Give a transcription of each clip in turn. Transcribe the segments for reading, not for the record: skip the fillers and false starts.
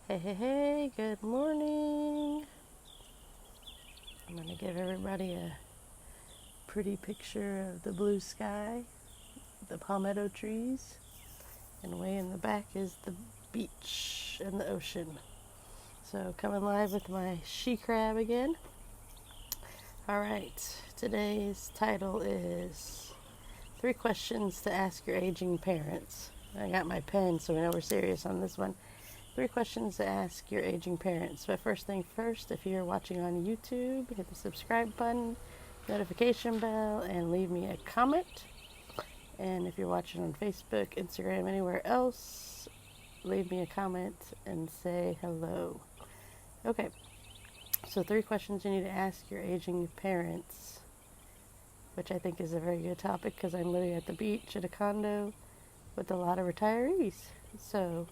Hey, good morning. I'm going to give everybody a pretty picture of the blue sky, the palmetto trees, and way in the back is the beach and the ocean. So coming live with my she crab again. All right, today's title is 3 questions to ask your aging parents. I got my pen so we know we're serious on this one. 3 questions to ask your aging parents. But first thing first, if you're watching on YouTube, hit the subscribe button, notification bell, and leave me a comment. And if you're watching on Facebook, Instagram, anywhere else, leave me a comment and say hello. Okay, so 3 questions you need to ask your aging parents, which I think is a very good topic because I'm living at the beach at a condo with a lot of retirees. So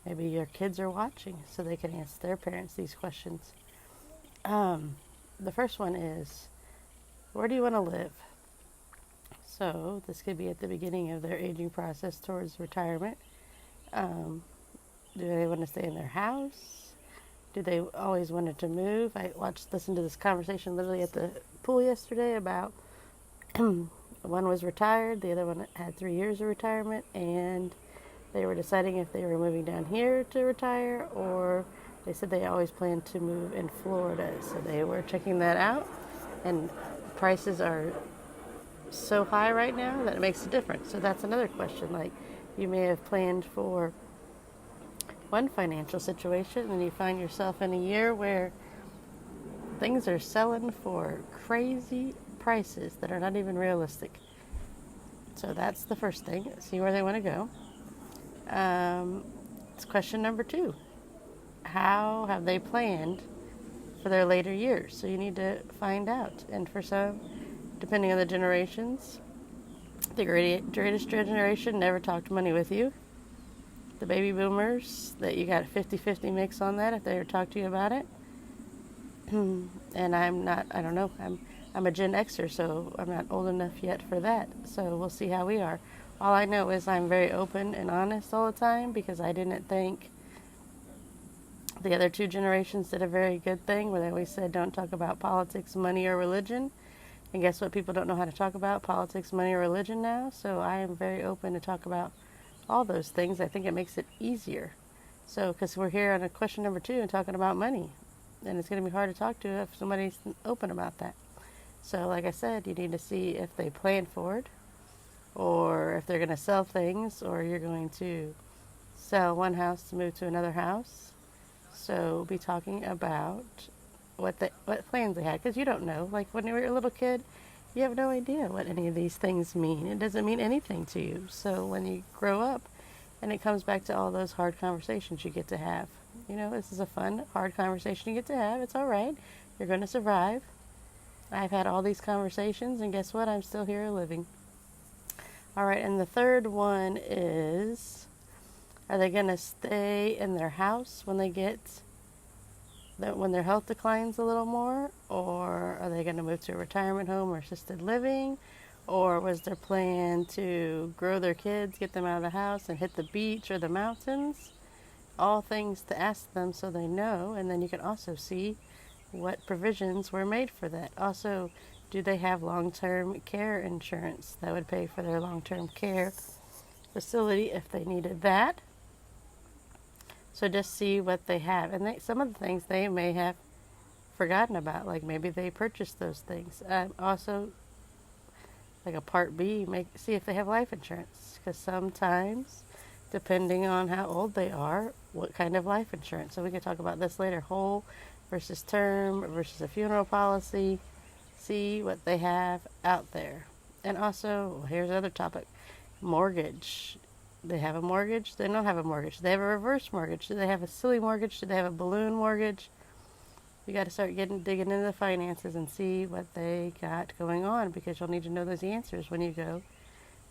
maybe your kids are watching so they can ask their parents these questions. The first one is, where do you want to live? So this could be at the beginning of their aging process towards retirement. Do they want to stay in their house? Do they always wanted to move? I listened to this conversation literally at the pool yesterday about one was retired, the other one had 3 years of retirement, and they were deciding if they were moving down here to retire, or they said they always planned to move in Florida. So they were checking that out, and prices are so high right now that it makes a difference. So that's another question. Like, you may have planned for one financial situation, and you find yourself in a year where things are selling for crazy prices that are not even realistic. So that's the first thing. See where they want to go. It's question number 2. How have they planned for their later years? So you need to find out. And for some, depending on the generations, the greatest generation never talked money with you. The baby boomers, that you got a 50-50 mix on that if they ever talk to you about it. And I'm a Gen Xer, so I'm not old enough yet for that. So we'll see how we are. All I know is I'm very open and honest all the time because I didn't think the other 2 generations did a very good thing where they always said don't talk about politics, money, or religion. And guess what? People don't know how to talk about politics, money, or religion now. So I am very open to talk about all those things. I think it makes it easier. So because we're here on a question number 2 and talking about money. And it's going to be hard to talk to if somebody's open about that. So like I said, you need to see if they plan for it, or if they're going to sell things, or you're going to sell one house to move to another house. So we'll be talking about what plans they had, because you don't know. Like when you were a little kid, you have no idea what any of these things mean. It doesn't mean anything to you. So when you grow up, and it comes back to all those hard conversations you get to have. You know, this is a fun, hard conversation you get to have. It's all right. You're going to survive. I've had all these conversations, and guess what? I'm still here living. All right, and the third one is, are they going to stay in their house when when their health declines a little more, or are they going to move to a retirement home or assisted living, or was their plan to grow their kids, get them out of the house, and hit the beach or the mountains? All things to ask them so they know, and then you can also see what provisions were made for that. Also, do they have long-term care insurance that would pay for their long-term care facility if they needed that? So just see what they have. And some of the things they may have forgotten about, like maybe they purchased those things. Also, like a Part B, see if they have life insurance. Because sometimes, depending on how old they are, what kind of life insurance. So we can talk about this later. Whole versus term versus a funeral policy. See what they have out there. And also, here's another topic. Mortgage. They have a mortgage? They don't have a mortgage. They have a reverse mortgage. Do they have a silly mortgage? Do they have a balloon mortgage? You got to start digging into the finances and see what they got going on, because you'll need to know those answers when you go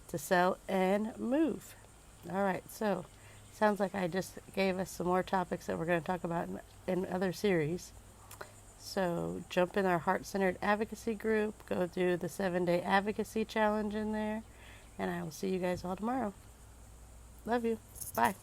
to sell and move. All right, so sounds like I just gave us some more topics that we're going to talk about in other series. So jump in our heart-centered advocacy group. Go do the 7-day advocacy challenge in there. And I will see you guys all tomorrow. Love you. Bye.